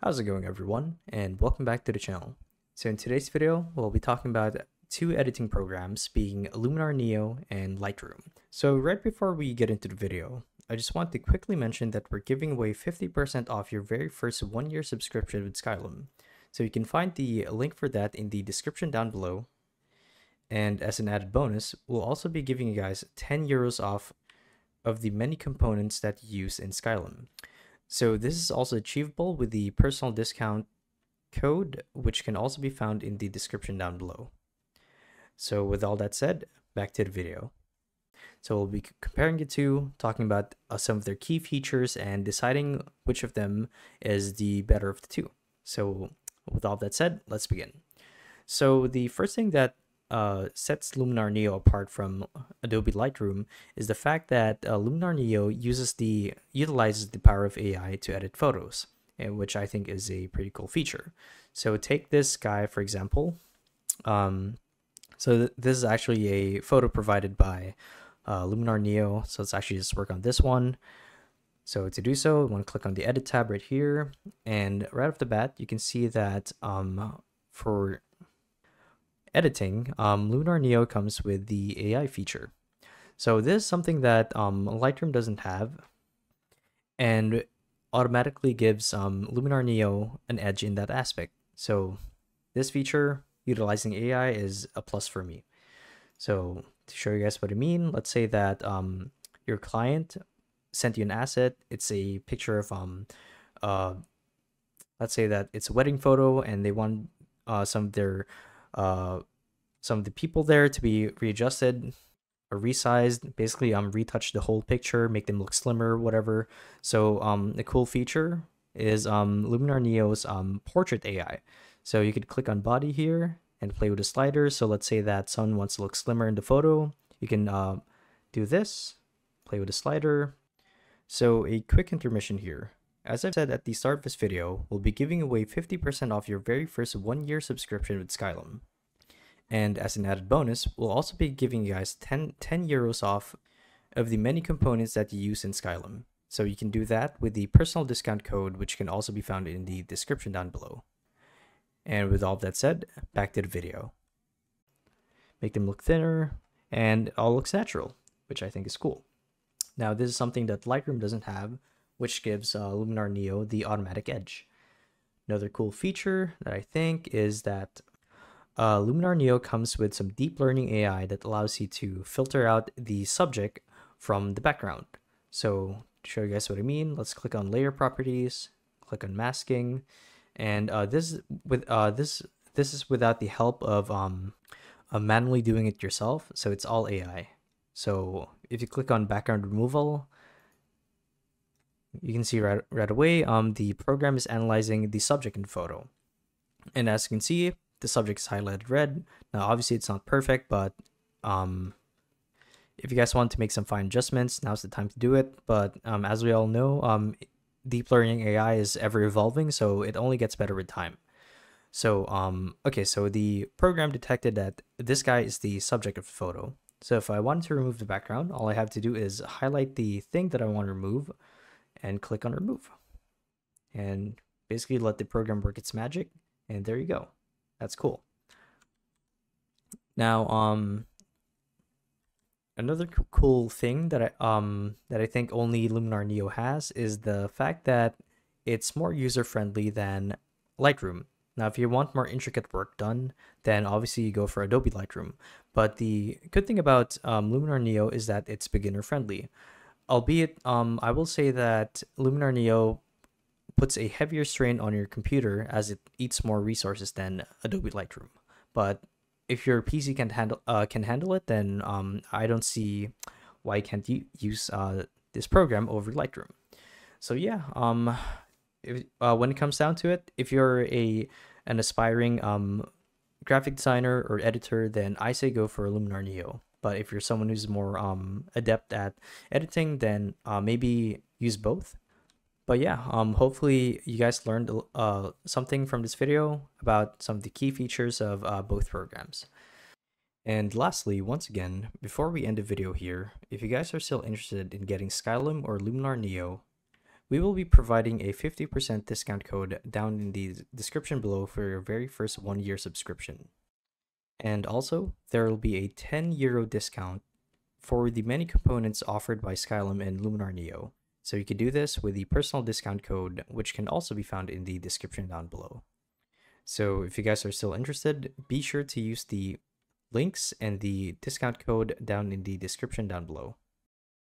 How's it going, everyone, and welcome back to the channel. So in today's video, we'll be talking about two editing programs, being Luminar Neo and Lightroom. So right before we get into the video, I just want to quickly mention that we're giving away 50% off your very first 1-year subscription with Skylum. So you can find the link for that in the description down below. And as an added bonus, we'll also be giving you guys 10 euros off of the many components that you use in Skylum. So this is also achievable with the personal discount code, which can also be found in the description down below. So with all that said, back to the video. So we'll be comparing the two, talking about some of their key features and deciding which of them is the better of the two. So with all that said, let's begin. So the first thing that sets Luminar Neo apart from Adobe Lightroom is the fact that Luminar Neo utilizes the power of AI to edit photos, which I think is a pretty cool feature. So take this guy, for example. This is actually a photo provided by Luminar Neo. So let's actually just work on this one. So to do so, I want to click on the edit tab right here. And right off the bat, you can see that for editing, Luminar Neo comes with the AI feature. So this is something that Lightroom doesn't have, and automatically gives Luminar Neo an edge in that aspect. So this feature, utilizing AI, is a plus for me. So to show you guys what I mean, let's say that your client sent you an asset. It's a picture of let's say that it's a wedding photo, and they want some of the people there to be readjusted or resized, basically retouch the whole picture, make them look slimmer, whatever. So the cool feature is Luminar Neo's portrait AI. So you could click on body here and play with the sliders. So let's say that someone wants to look slimmer in the photo, you can do this, play with the slider. So a quick intermission here. As I've said at the start of this video, we'll be giving away 50% off your very first 1-year subscription with Skylum. And as an added bonus, we'll also be giving you guys 10 euros off of the many components that you use in Skylum. So you can do that with the personal discount code, which can also be found in the description down below. And with all that said, back to the video. Make them look thinner, and it all looks natural, which I think is cool. Now, this is something that Lightroom doesn't have, which gives Luminar Neo the automatic edge. Another cool feature that I think is that Luminar Neo comes with some deep learning AI that allows you to filter out the subject from the background. So to show you guys what I mean, let's click on layer properties, click on masking, and this is without the help of manually doing it yourself. So it's all AI. So if you click on background removal, you can see right away the program is analyzing the subject in the photo, and as you can see, the subject is highlighted red. Now, obviously, it's not perfect, but if you guys want to make some fine adjustments, now's the time to do it. But as we all know, deep learning AI is ever evolving, so it only gets better with time. So, okay, so the program detected that this guy is the subject of the photo. So if I wanted to remove the background, all I have to do is highlight the thing that I want to remove and click on remove. And basically let the program work its magic, and there you go. That's cool. Now, another cool thing that I think only Luminar Neo has is the fact that it's more user-friendly than Lightroom. Now, if you want more intricate work done, then obviously you go for Adobe Lightroom. But the good thing about Luminar Neo is that it's beginner-friendly. Albeit, I will say that Luminar Neo puts a heavier strain on your computer as it eats more resources than Adobe Lightroom. But if your PC can handle it, then I don't see why you can't use this program over Lightroom. So yeah, when it comes down to it, if you're an aspiring graphic designer or editor, then I say go for Luminar Neo. But if you're someone who's more adept at editing, then maybe use both. But yeah, hopefully you guys learned something from this video about some of the key features of both programs. And lastly, once again, before we end the video here, if you guys are still interested in getting Skylum or Luminar Neo, we will be providing a 50% discount code down in the description below for your very first 1-year subscription. And also, there will be a €10 discount for the many components offered by Skylum and Luminar Neo. So you can do this with the personal discount code, which can also be found in the description down below. So if you guys are still interested, be sure to use the links and the discount code down in the description down below.